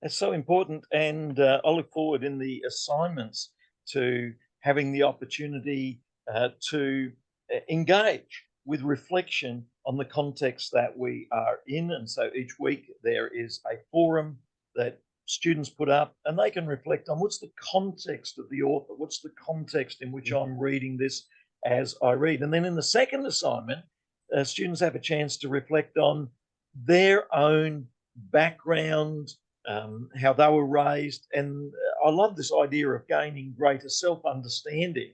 It's so important, and I look forward in the assignments to having the opportunity to engage with reflection on the context that we are in. And so each week there is a forum that students put up, and they can reflect on what's the context of the author, what's the context in which I'm reading this as I read. And then in the second assignment, students have a chance to reflect on their own background, how they were raised. And I love this idea of gaining greater self-understanding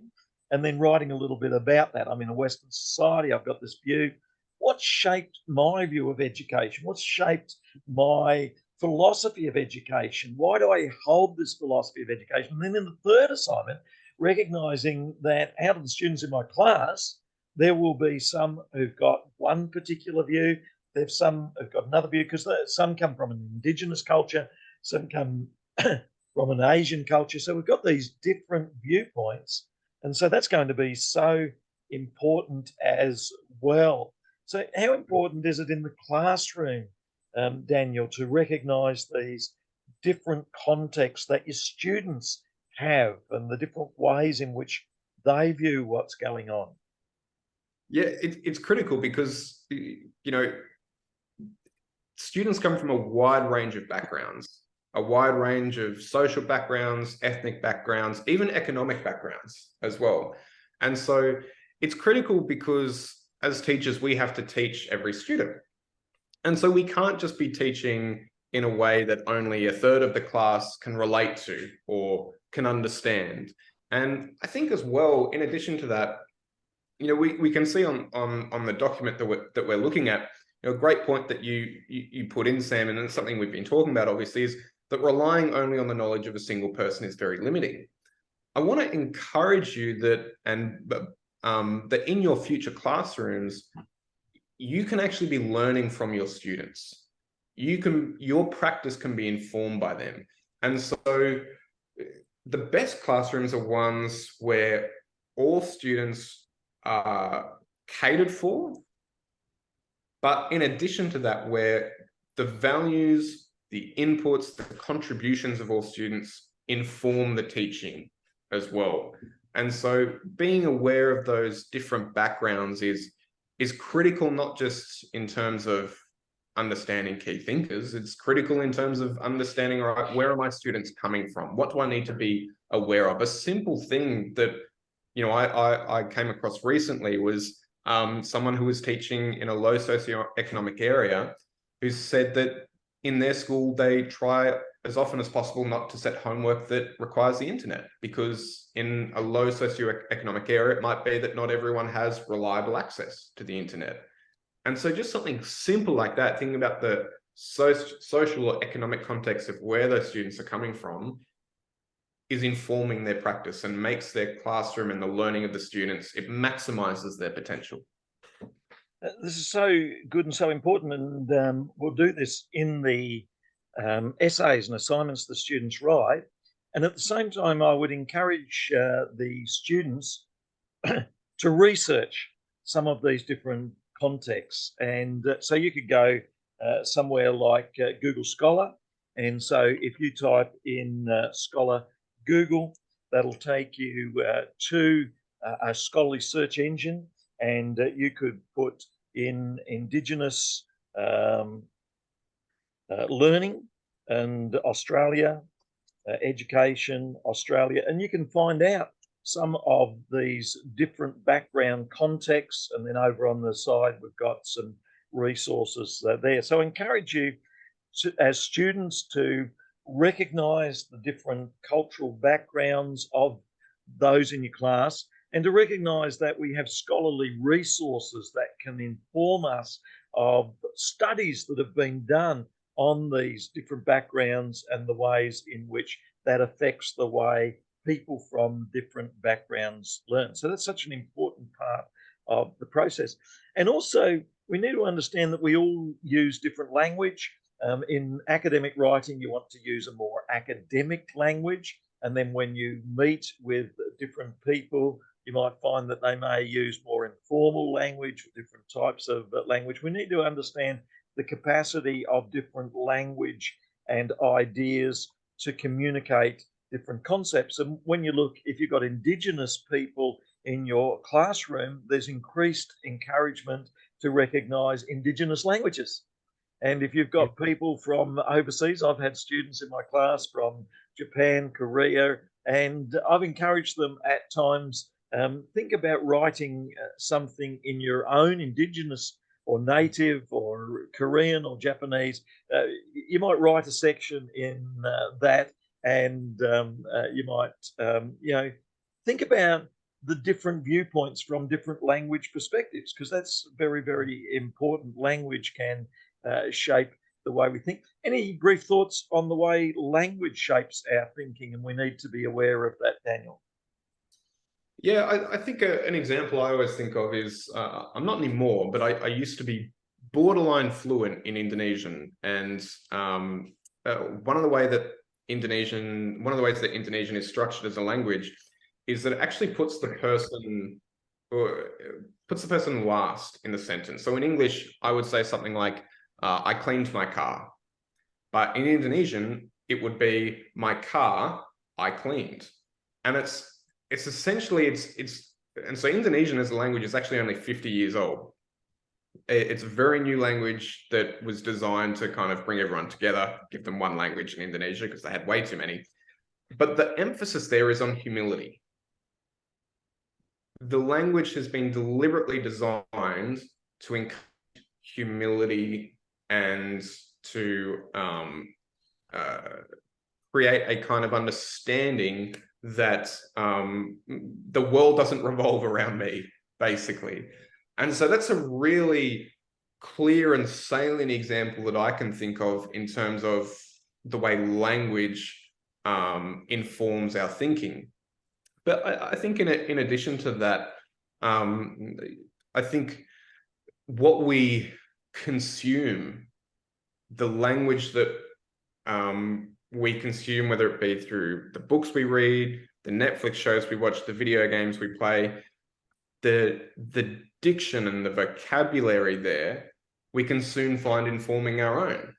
and then writing a little bit about that. I'm in a Western society, I've got this view. What shaped my view of education? What's shaped my philosophy of education? Why do I hold this philosophy of education? And then in the third assignment, recognizing that out of the students in my class, there will be some who've got one particular view, there's some who've got another view, because some come from an Indigenous culture, some come from an Asian culture. So we've got these different viewpoints. And so that's going to be so important as well. So how important is it in the classroom, Daniel, to recognise these different contexts that your students have and the different ways in which they view what's going on? Yeah, it's critical because, students come from a wide range of backgrounds, a wide range of social backgrounds, ethnic backgrounds, even economic backgrounds as well. And so it's critical because as teachers, we have to teach every student. And so we can't just be teaching in a way that only a third of the class can relate to or can understand. And I think as well, in addition to that, we can see on the document that we're looking at, a great point that you put in, Sam, and it's something we've been talking about, obviously, is that relying only on the knowledge of a single person is very limiting. I want to encourage you that in your future classrooms, you can actually be learning from your students. Your practice can be informed by them. And so the best classrooms are ones where all students are catered for, but in addition to that, where the values, the inputs, the contributions of all students inform the teaching as well. And so being aware of those different backgrounds is critical, not just in terms of understanding key thinkers, it's critical in terms of understanding, all right, where are my students coming from? What do I need to be aware of? A simple thing that, I came across recently was someone who was teaching in a low socioeconomic area who said that in their school, they try as often as possible not to set homework that requires the internet, because in a low socioeconomic area, it might be that not everyone has reliable access to the internet. And so just something simple like that, thinking about the social or economic context of where those students are coming from, is informing their practice and makes their classroom and the learning of the students, it maximizes their potential. This is so good and so important, and we'll do this in the essays and assignments the students write. And at the same time, I would encourage the students to research some of these different contexts. And so you could go somewhere like Google Scholar. And so if you type in Scholar Google, that'll take you to a scholarly search engine, and you could put in Indigenous learning and Australia, education, Australia, and you can find out some of these different background contexts. And then over on the side, we've got some resources there. So I encourage you as students to recognize the different cultural backgrounds of those in your class, and to recognize that we have scholarly resources that can inform us of studies that have been done on these different backgrounds and the ways in which that affects the way people from different backgrounds learn. So that's such an important part of the process. And also, we need to understand that we all use different language. In academic writing, you want to use a more academic language. And then when you meet with different people, you might find that they may use more informal language, different types of language. We need to understand the capacity of different language and ideas to communicate different concepts. And when you look, if you've got Indigenous people in your classroom, there's increased encouragement to recognise Indigenous languages. And if you've got people from overseas, I've had students in my class from Japan, Korea, and I've encouraged them at times, think about writing something in your own Indigenous or native or Korean or Japanese. you might write a section in that, and you might, think about the different viewpoints from different language perspectives, because that's very, very important. Language can shape the way we think. Any brief thoughts on the way language shapes our thinking, and we need to be aware of that, Daniel? Yeah, I think an example I always think of is I'm not anymore, but I used to be borderline fluent in Indonesian, and one of the ways that Indonesian is structured as a language is that it actually puts the person last in the sentence. So in English, I would say something like, "I cleaned my car," but in Indonesian, it would be, "My car, I cleaned," and it's essentially and so Indonesian as a language is actually only 50 years old. It's a very new language that was designed to kind of bring everyone together, give them one language in Indonesia because they had way too many. But the emphasis there is on humility. The language has been deliberately designed to encourage humility and to create a kind of understanding that the world doesn't revolve around me, basically. And so that's a really clear and salient example that I can think of in terms of the way language informs our thinking. But I think in addition to that, I think what we consume, the language that we consume, whether it be through the books we read, the Netflix shows we watch, the video games we play, the diction and the vocabulary there, we can soon find informing our own.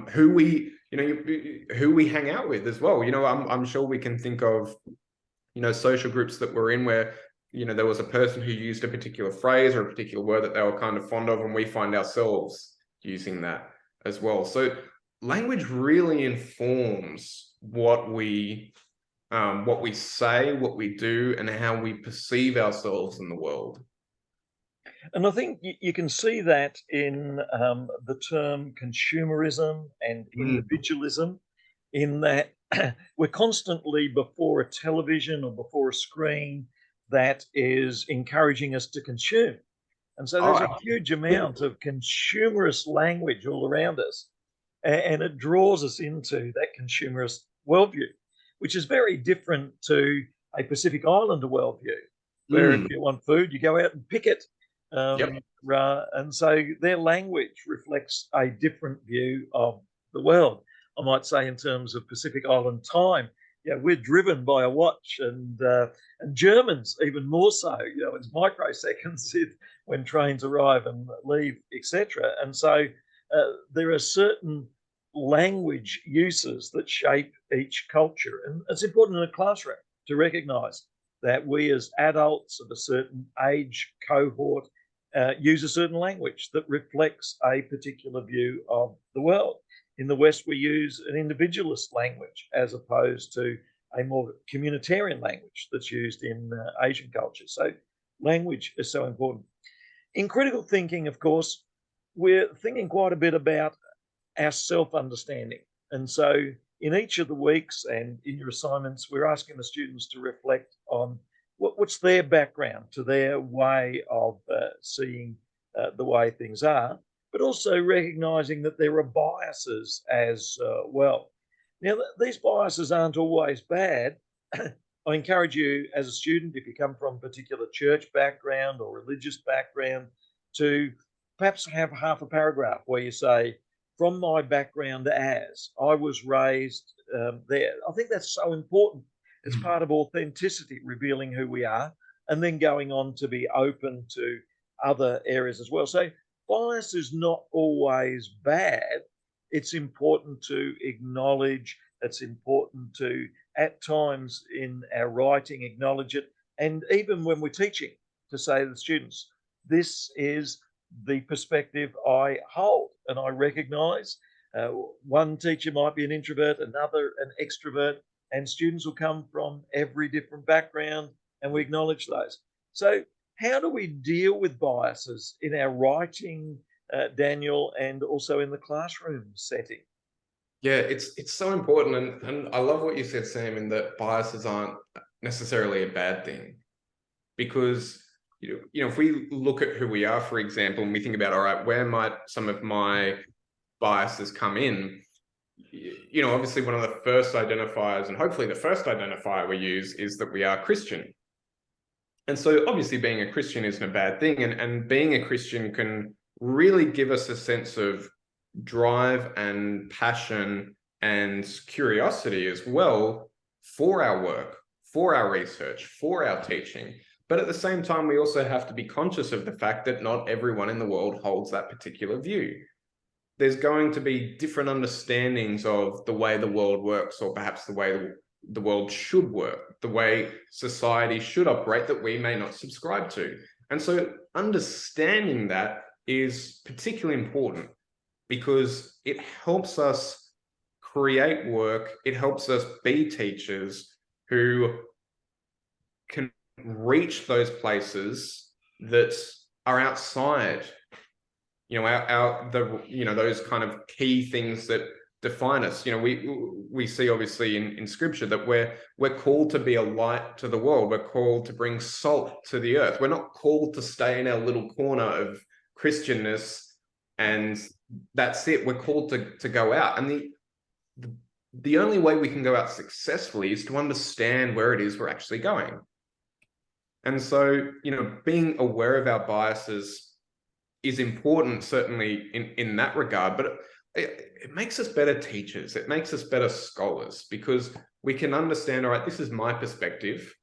Who we hang out with as well. I'm sure we can think of, social groups that we're in where, there was a person who used a particular phrase or a particular word that they were kind of fond of, and we find ourselves using that as well. So language really informs what we say, what we do, and how we perceive ourselves in the world. And I think you can see that in the term consumerism and individualism, in that we're constantly before a television or before a screen that is encouraging us to consume. And so there's a huge amount of consumerist language all around us, and it draws us into that consumerist worldview, which is very different to a Pacific Islander worldview, where if you want food, you go out and pick it. And so their language reflects a different view of the world. I might say in terms of Pacific Island time, we're driven by a watch, and Germans even more so. It's microseconds when trains arrive and leave, etc. And so there are certain language uses that shape each culture, and it's important in a classroom to recognise that we as adults of a certain age cohort use a certain language that reflects a particular view of the world. In the West, we use an individualist language as opposed to a more communitarian language that's used in Asian cultures. So language is so important. In critical thinking, of course, we're thinking quite a bit about our self-understanding. And so in each of the weeks and in your assignments, we're asking the students to reflect on what's their background to their way of seeing the way things are, but also recognizing that there are biases as well. Now, these biases aren't always bad. I encourage you as a student, if you come from a particular church background or religious background, to perhaps have half a paragraph where you say, from my background as I was raised there. I think that's so important. It's part of authenticity, revealing who we are, and then going on to be open to other areas as well. So bias is not always bad. It's important to acknowledge. It's important to, at times in our writing, acknowledge it. And even when we're teaching, to say to the students, this is the perspective I hold, and I recognize one teacher might be an introvert, another an extrovert, and students will come from every different background, and we acknowledge those. So how do we deal with biases in our writing, Daniel, and also in the classroom setting? Yeah, it's so important, and I love what you said, Sam, in that biases aren't necessarily a bad thing, because if we look at who we are, for example, and we think about, all right, where might some of my biases come in? Obviously one of the first identifiers, and hopefully the first identifier we use, is that we are Christian. And so obviously being a Christian isn't a bad thing, and being a Christian can really give us a sense of drive and passion and curiosity as well for our work, for our research, for our teaching. But at the same time, we also have to be conscious of the fact that not everyone in the world holds that particular view. There's going to be different understandings of the way the world works, or perhaps the way the world should work, the way society should operate, that we may not subscribe to. And so understanding that is particularly important, because it helps us create work, it helps us be teachers who can reach those places that are outside those kind of key things that define us. We see obviously in scripture that we're called to be a light to the world. We're called to bring salt to the earth. We're not called to stay in our little corner of Christianness and that's it. We're called to go out, and the only way we can go out successfully is to understand where it is we're actually going. And so being aware of our biases is important, certainly in that regard, but it makes us better teachers. It makes us better scholars, because we can understand, all right, this is my perspective.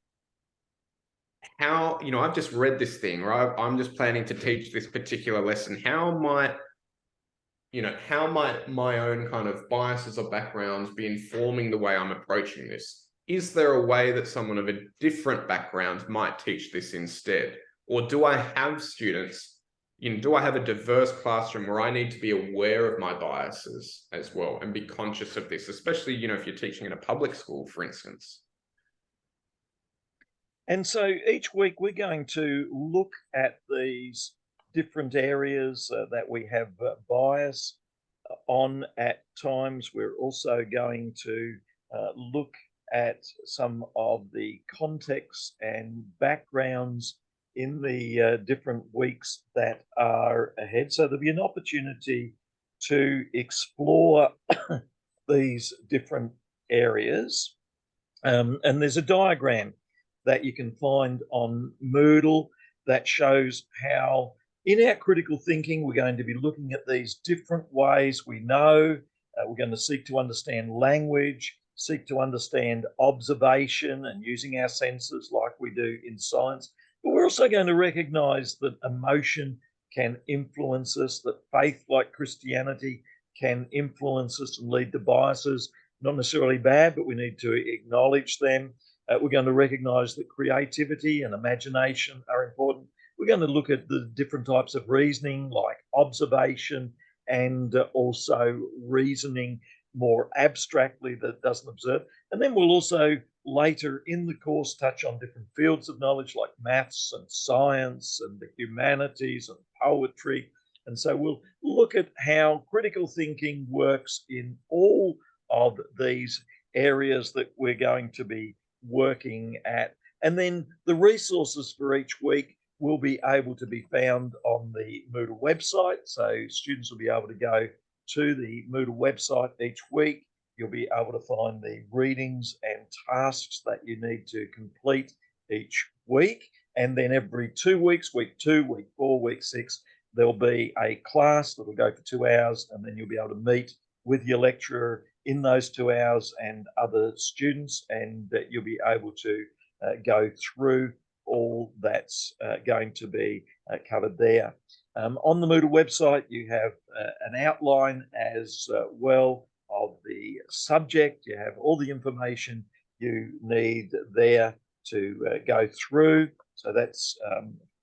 How, I've just read this thing, right? I'm just planning to teach this particular lesson. How might my own kind of biases or backgrounds be informing the way I'm approaching this? Is there a way that someone of a different background might teach this instead? Or do I have students, do I have a diverse classroom where I need to be aware of my biases as well and be conscious of this, especially, if you're teaching in a public school, for instance? And so each week we're going to look at these different areas that we have bias on at times. We're also going to look at some of the context and backgrounds in the different weeks that are ahead. So there'll be an opportunity to explore these different areas. And there's a diagram that you can find on Moodle that shows how in our critical thinking, we're going to be looking at these different ways we know. We're going to seek to understand language, seek to understand observation and using our senses like we do in science. But we're also going to recognize that emotion can influence us, that faith, like Christianity, can influence us and lead to biases. Not necessarily bad, but we need to acknowledge them. We're going to recognize that creativity and imagination are important. We're going to look at the different types of reasoning, like observation, and also reasoning more abstractly that doesn't observe. And then we'll also later in the course touch on different fields of knowledge like maths and science and the humanities and poetry. And so we'll look at how critical thinking works in all of these areas that we're going to be working at. And then the resources for each week will be able to be found on the Moodle website. So students will be able to go to the Moodle website each week. You'll be able to find the readings and tasks that you need to complete each week. And then every 2 weeks, week 2, week 4, week 6, there'll be a class that'll go for 2 hours, and then you'll be able to meet with your lecturer in those 2 hours and other students, and that you'll be able to go through all that's going to be covered there. On the Moodle website, you have an outline as well of the subject. You have all the information you need there to go through. So that's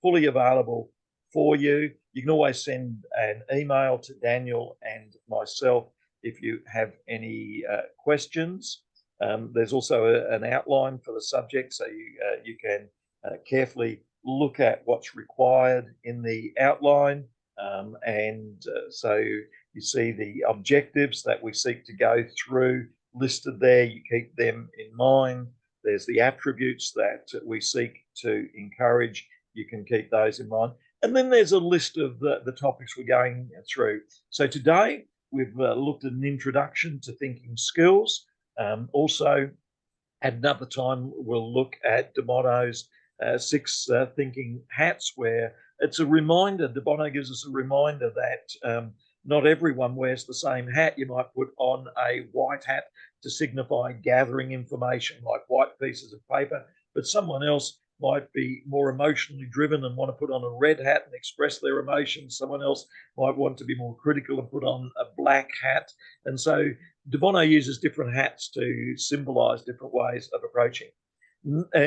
fully available for you. You can always send an email to Daniel and myself if you have any questions. There's also an outline for the subject, so you can carefully look at what's required in the outline. So you see the objectives that we seek to go through listed there. You keep them in mind. There's the attributes that we seek to encourage. You can keep those in mind. And then there's a list of the topics we're going through. So today we've looked at an introduction to thinking skills. Also, at another time, we'll look at De Bono's 6 thinking hats, where it's a reminder. De Bono gives us a reminder that not everyone wears the same hat. You might put on a white hat to signify gathering information, like white pieces of paper, but someone else might be more emotionally driven and want to put on a red hat and express their emotions. Someone else might want to be more critical and put on a black hat. And so De Bono uses different hats to symbolize different ways of approaching.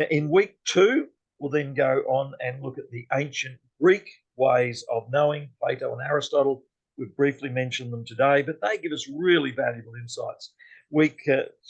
In week 2, we'll then go on and look at the ancient Greek ways of knowing, Plato and Aristotle. We've briefly mentioned them today, but they give us really valuable insights. Week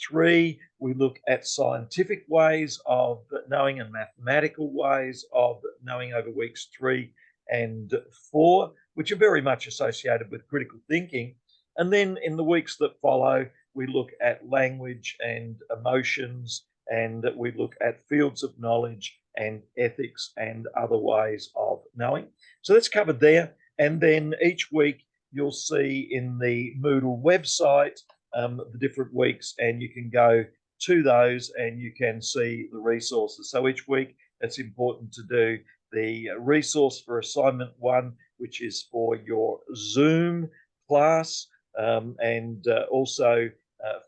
3, we look at scientific ways of knowing and mathematical ways of knowing over weeks 3 and 4, which are very much associated with critical thinking. And then in the weeks that follow, we look at language and emotions, and we look at fields of knowledge and ethics and other ways of knowing. So that's covered there. And then each week you'll see in the Moodle website the different weeks, and you can go to those and you can see the resources. So each week it's important to do the resource for assignment 1, which is for your Zoom class, and also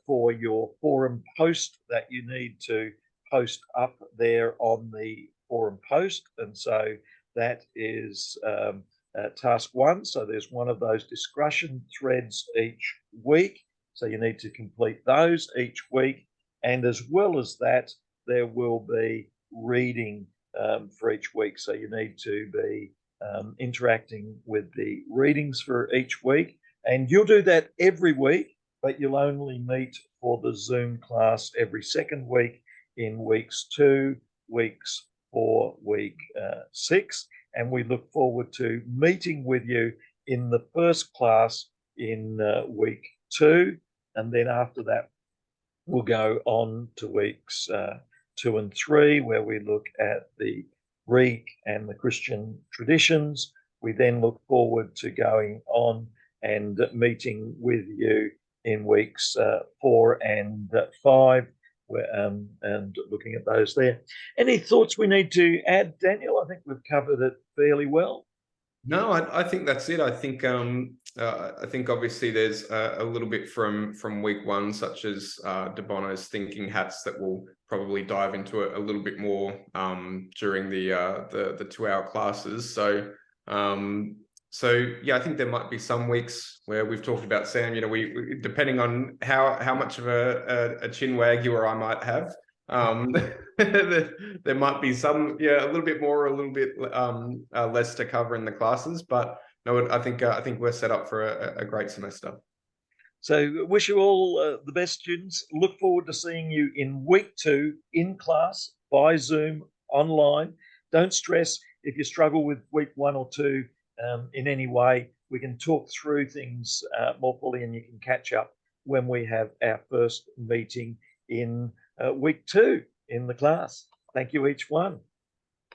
for your forum post that you need to post up there on the forum post. And so that is task 1. So there's one of those discussion threads each week. So you need to complete those each week. And as well as that, there will be reading for each week. So you need to be interacting with the readings for each week. And you'll do that every week, but you'll only meet for the Zoom class every second week in weeks 2, weeks 4, week 6. And we look forward to meeting with you in the first class in week 2. And then after that, we'll go on to weeks 2 and 3, where we look at the Greek and the Christian traditions. We then look forward to going on and meeting with you in weeks 4 and 5, and looking at those there. Any thoughts we need to add, Daniel? I think we've covered it fairly well. No, I think that's it. I think obviously there's a little bit from week 1, such as De Bono's thinking hats, that we'll probably dive into a little bit more during the 2-hour classes. So yeah, I think there might be some weeks where we've talked about, Sam, we depending on how much of a chin wag you or I might have, there might be some, a little bit more, a little bit less to cover in the classes, but no, I think we're set up for a great semester. So wish you all the best, students. Look forward to seeing you in week 2 in class, by Zoom, online. Don't stress if you struggle with week 1 or 2 in any way. We can talk through things more fully, and you can catch up when we have our first meeting in week 2 in the class. Thank you, each one.